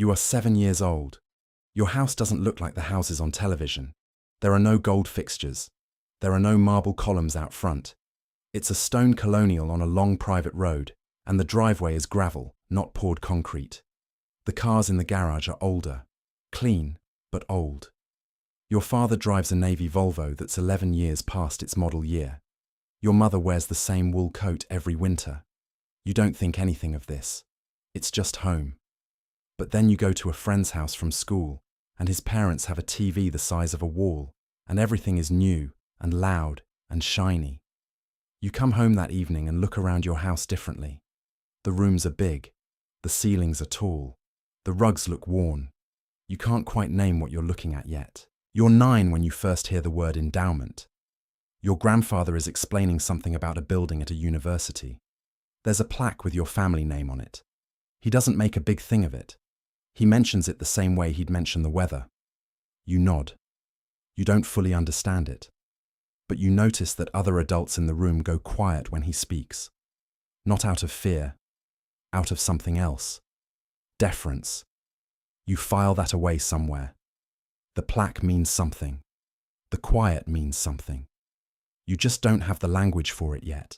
You are 7 years old. Your house doesn't look like the houses on television. There are no gold fixtures. There are no marble columns out front. It's a stone colonial on a long private road, and the driveway is gravel, not poured concrete. The cars in the garage are older. Clean, but old. Your father drives a navy Volvo that's 11 years past its model year. Your mother wears the same wool coat every winter. You don't think anything of this. It's just home. But then you go to a friend's house from school, and his parents have a TV the size of a wall, and everything is new and loud and shiny. You come home that evening and look around your house differently. The rooms are big. The ceilings are tall. The rugs look worn. You can't quite name what you're looking at yet. You're 9 when you first hear the word endowment. Your grandfather is explaining something about a building at a university. There's a plaque with your family name on it. He doesn't make a big thing of it. He mentions it the same way he'd mention the weather. You nod. You don't fully understand it. But you notice that other adults in the room go quiet when he speaks. Not out of fear. Out of something else. Deference. You file that away somewhere. The plaque means something. The quiet means something. You just don't have the language for it yet.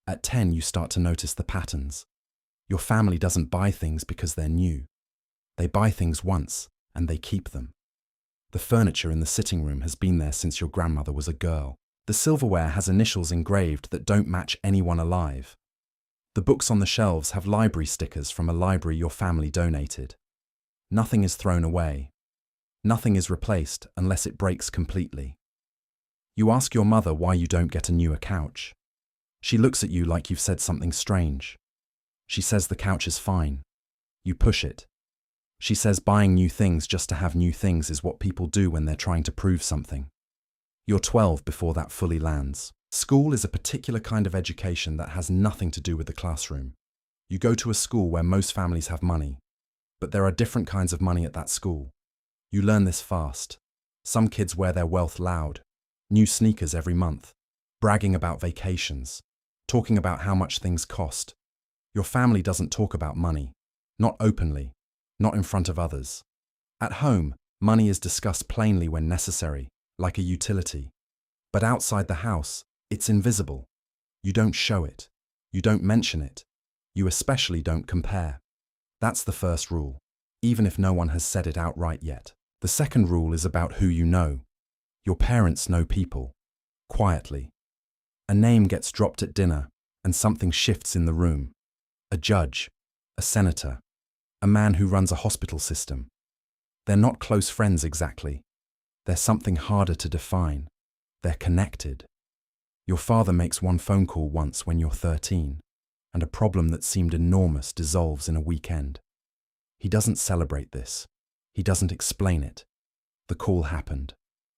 At 10, you start to notice the patterns. Your family doesn't buy things because they're new. They buy things once, and they keep them. The furniture in the sitting room has been there since your grandmother was a girl. The silverware has initials engraved that don't match anyone alive. The books on the shelves have library stickers from a library your family donated. Nothing is thrown away. Nothing is replaced unless it breaks completely. You ask your mother why you don't get a newer couch. She looks at you like you've said something strange. She says the couch is fine. You push it. She says buying new things just to have new things is what people do when they're trying to prove something. You're 12 before that fully lands. School is a particular kind of education that has nothing to do with the classroom. You go to a school where most families have money, but there are different kinds of money at that school. You learn this fast. Some kids wear their wealth loud. New sneakers every month. Bragging about vacations. Talking about how much things cost. Your family doesn't talk about money. Not openly. Not in front of others. At home, money is discussed plainly when necessary, like a utility. But outside the house, it's invisible. You don't show it. You don't mention it. You especially don't compare. That's the first rule, even if no one has said it outright yet. The second rule is about who you know. Your parents know people. Quietly. A name gets dropped at dinner, and something shifts in the room. A judge. A senator. A man who runs a hospital system. They're not close friends exactly. They're something harder to define. They're connected. Your father makes one phone call once when you're 13, and a problem that seemed enormous dissolves in a weekend. He doesn't celebrate this. He doesn't explain it. The call happened.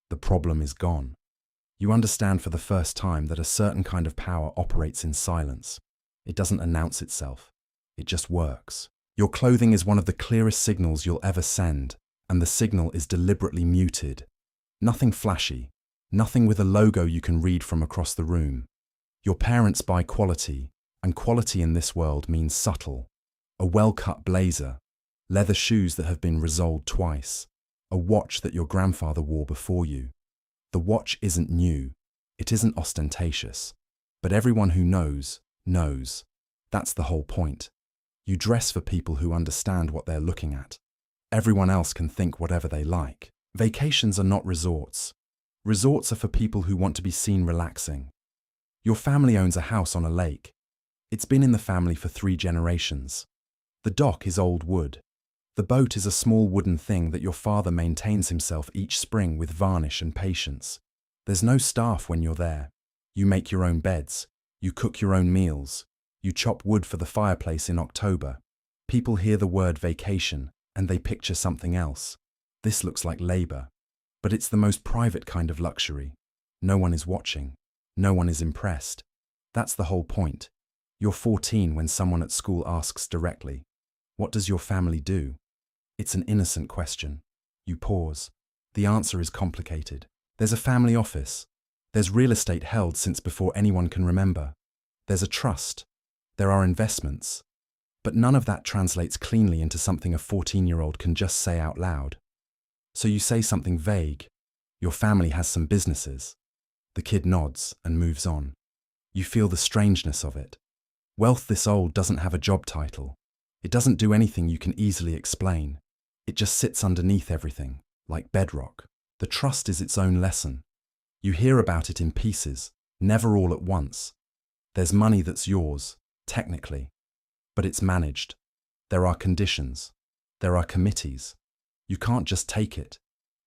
The problem is gone. You understand for the first time that a certain kind of power operates in silence. It doesn't announce itself. It just works. Your clothing is one of the clearest signals you'll ever send, and the signal is deliberately muted. Nothing flashy, nothing with a logo you can read from across the room. Your parents buy quality, and quality in this world means subtle. A well-cut blazer, leather shoes that have been resoled twice, a watch that your grandfather wore before you. The watch isn't new, it isn't ostentatious, but everyone who knows, knows. That's the whole point. You dress for people who understand what they're looking at. Everyone else can think whatever they like. Vacations are not resorts. Resorts are for people who want to be seen relaxing. Your family owns a house on a lake. It's been in the family for 3 generations. The dock is old wood. The boat is a small wooden thing that your father maintains himself each spring with varnish and patience. There's no staff when you're there. You make your own beds. You cook your own meals. You chop wood for the fireplace in October. People hear the word vacation, and they picture something else. This looks like labor. But it's the most private kind of luxury. No one is watching. No one is impressed. That's the whole point. You're 14 when someone at school asks directly, "What does your family do?" It's an innocent question. You pause. The answer is complicated. There's a family office. There's real estate held since before anyone can remember. There's a trust. There are investments. But none of that translates cleanly into something a 14-year-old can just say out loud. So you say something vague. Your family has some businesses. The kid nods and moves on. You feel the strangeness of it. Wealth this old doesn't have a job title. It doesn't do anything you can easily explain. It just sits underneath everything, like bedrock. The trust is its own lesson. You hear about it in pieces, never all at once. There's money that's yours, technically, but it's managed. There are conditions. There are committees. You can't just take it.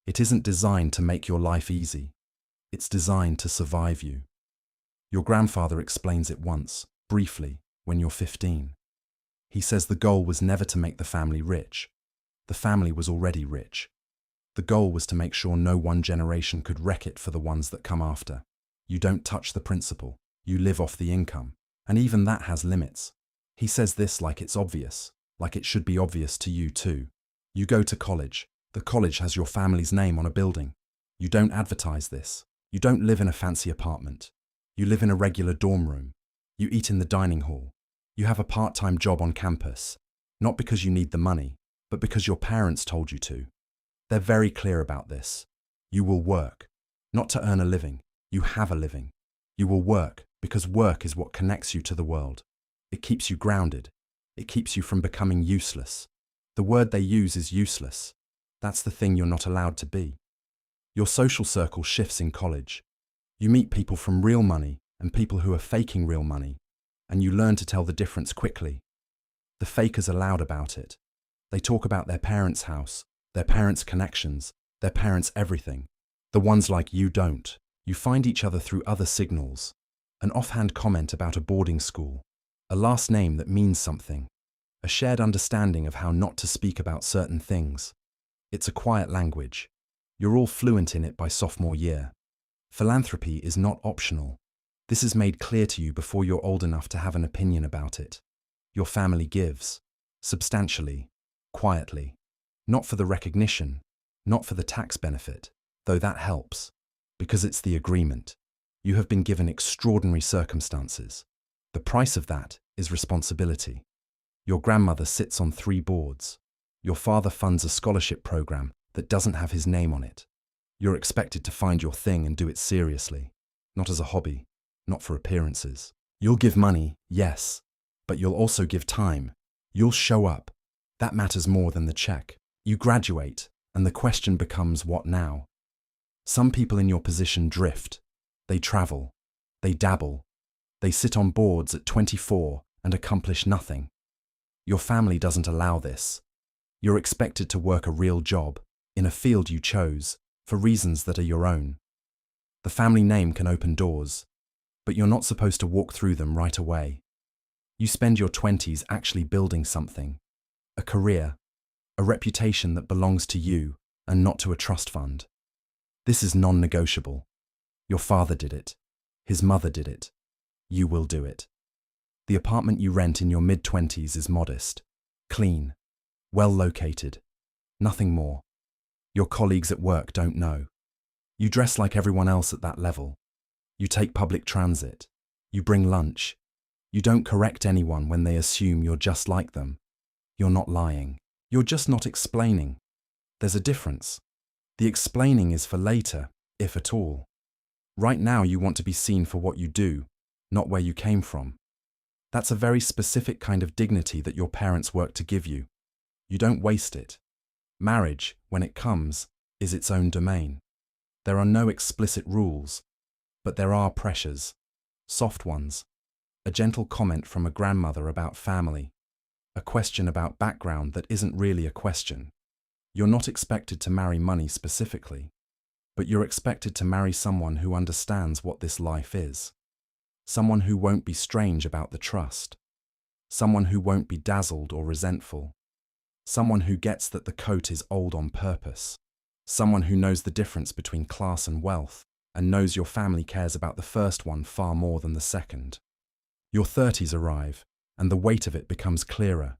It isn't designed to make your life easy. It's designed to survive you. Your grandfather explains it once, briefly, when you're 15. He says the goal was never to make the family rich. The family was already rich. The goal was to make sure no one generation could wreck it for the ones that come after. You don't touch the principal. You live off the income. And even that has limits. He says this like it's obvious, like it should be obvious to you too. You go to college. The college has your family's name on a building. You don't advertise this. You don't live in a fancy apartment. You live in a regular dorm room. You eat in the dining hall. You have a part-time job on campus. Not because you need the money, but because your parents told you to. They're very clear about this. You will work, not to earn a living. You have a living. You will work because work is what connects you to the world. It keeps you grounded. It keeps you from becoming useless. The word they use is useless. That's the thing you're not allowed to be. Your social circle shifts in college. You meet people from real money and people who are faking real money, and you learn to tell the difference quickly. The fakers are loud about it. They talk about their parents' house, their parents' connections, their parents' everything. The ones like you don't. You find each other through other signals. An offhand comment about a boarding school. A last name that means something. A shared understanding of how not to speak about certain things. It's a quiet language. You're all fluent in it by sophomore year. Philanthropy is not optional. This is made clear to you before you're old enough to have an opinion about it. Your family gives. Substantially. Quietly. Not for the recognition. Not for the tax benefit. Though that helps. Because it's the agreement. You have been given extraordinary circumstances. The price of that is responsibility. Your grandmother sits on 3 boards. Your father funds a scholarship program that doesn't have his name on it. You're expected to find your thing and do it seriously. Not as a hobby. Not for appearances. You'll give money, yes. But you'll also give time. You'll show up. That matters more than the check. You graduate, and the question becomes what now? Some people in your position drift. They travel. They dabble. They sit on boards at 24 and accomplish nothing. Your family doesn't allow this. You're expected to work a real job, in a field you chose, for reasons that are your own. The family name can open doors, but you're not supposed to walk through them right away. You spend your 20s actually building something. A career. A reputation that belongs to you and not to a trust fund. This is non-negotiable. Your father did it. His mother did it. You will do it. The apartment you rent in your mid-20s is modest, clean, well located. Nothing more. Your colleagues at work don't know. You dress like everyone else at that level. You take public transit. You bring lunch. You don't correct anyone when they assume you're just like them. You're not lying. You're just not explaining. There's a difference. The explaining is for later, if at all. Right now you want to be seen for what you do, not where you came from. That's a very specific kind of dignity that your parents work to give you. You don't waste it. Marriage, when it comes, is its own domain. There are no explicit rules, but there are pressures, soft ones. A gentle comment from a grandmother about family. A question about background that isn't really a question. You're not expected to marry money specifically, but you're expected to marry someone who understands what this life is. Someone who won't be strange about the trust. Someone who won't be dazzled or resentful. Someone who gets that the coat is old on purpose. Someone who knows the difference between class and wealth and knows your family cares about the first one far more than the second. Your 30s arrive, and the weight of it becomes clearer.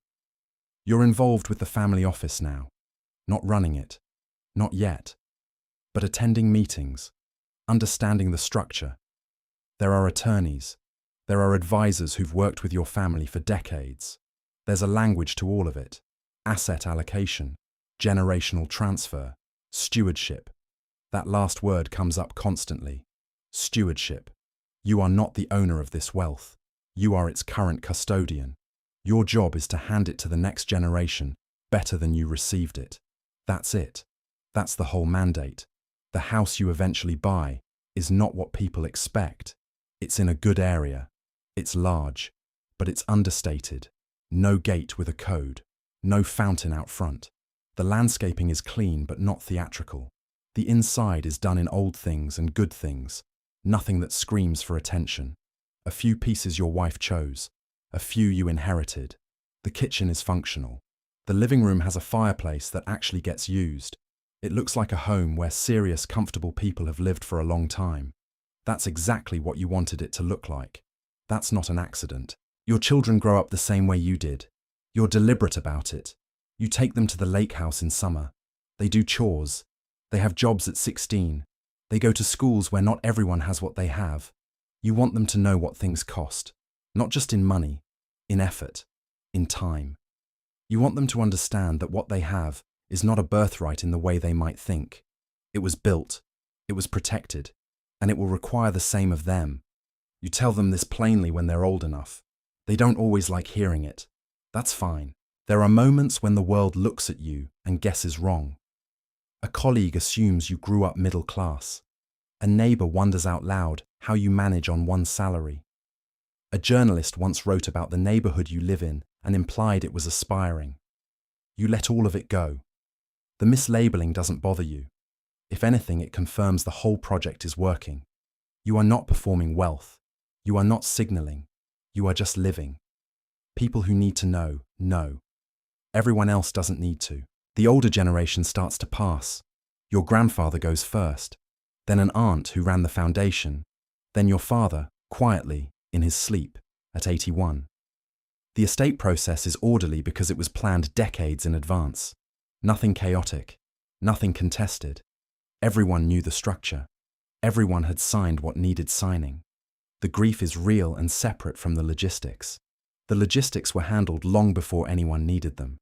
You're involved with the family office now, not running it, not yet, but attending meetings, understanding the structure. There are attorneys, there are advisors who've worked with your family for decades. There's a language to all of it. Asset allocation, generational transfer, stewardship. That last word comes up constantly. Stewardship. You are not the owner of this wealth. You are its current custodian. Your job is to hand it to the next generation better than you received it. That's it. That's the whole mandate. The house you eventually buy is not what people expect. It's in a good area. It's large, but it's understated. No gate with a code. No fountain out front. The landscaping is clean but not theatrical. The inside is done in old things and good things. Nothing that screams for attention. A few pieces your wife chose. A few you inherited. The kitchen is functional. The living room has a fireplace that actually gets used. It looks like a home where serious, comfortable people have lived for a long time. That's exactly what you wanted it to look like. That's not an accident. Your children grow up the same way you did. You're deliberate about it. You take them to the lake house in summer. They do chores. They have jobs at 16. They go to schools where not everyone has what they have. You want them to know what things cost. Not just in money, in effort, in time. You want them to understand that what they have is not a birthright in the way they might think. It was built, it was protected, and it will require the same of them. You tell them this plainly when they're old enough. They don't always like hearing it. That's fine. There are moments when the world looks at you and guesses wrong. A colleague assumes you grew up middle class. A neighbor wonders out loud how you manage on one salary. A journalist once wrote about the neighborhood you live in and implied it was aspiring. You let all of it go. The mislabeling doesn't bother you. If anything, it confirms the whole project is working. You are not performing wealth. You are not signaling. You are just living. People who need to know. Everyone else doesn't need to. The older generation starts to pass. Your grandfather goes first, then an aunt who ran the foundation, then your father, quietly, in his sleep, at 81. The estate process is orderly because it was planned decades in advance. Nothing chaotic, nothing contested. Everyone knew the structure. Everyone had signed what needed signing. The grief is real and separate from the logistics. The logistics were handled long before anyone needed them.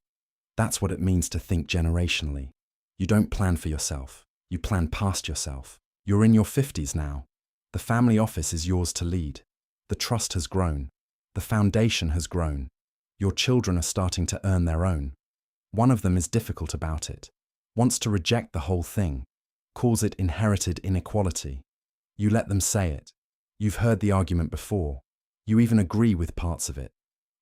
That's what it means to think generationally. You don't plan for yourself. You plan past yourself. You're in your 50s now. The family office is yours to lead. The trust has grown. The foundation has grown. Your children are starting to earn their own. One of them is difficult about it. Wants to reject the whole thing. Calls it inherited inequality. You let them say it. You've heard the argument before. You even agree with parts of it.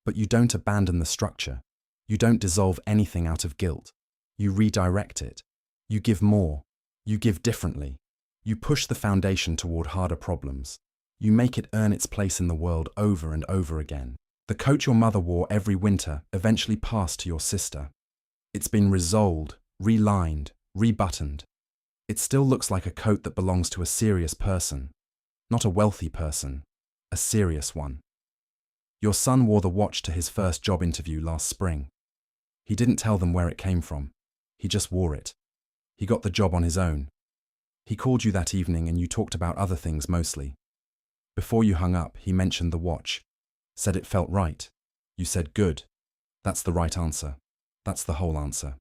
But you don't abandon the structure. You don't dissolve anything out of guilt. You redirect it. You give more. You give differently. You push the foundation toward harder problems. You make it earn its place in the world over and over again. The coat your mother wore every winter eventually passed to your sister. It's been resoled, relined, rebuttoned. It still looks like a coat that belongs to a serious person. Not a wealthy person, a serious one. Your son wore the watch to his first job interview last spring. He didn't tell them where it came from. He just wore it. He got the job on his own. He called you that evening and you talked about other things mostly. Before you hung up, he mentioned the watch. Said it felt right. You said, good. That's the right answer. That's the whole answer.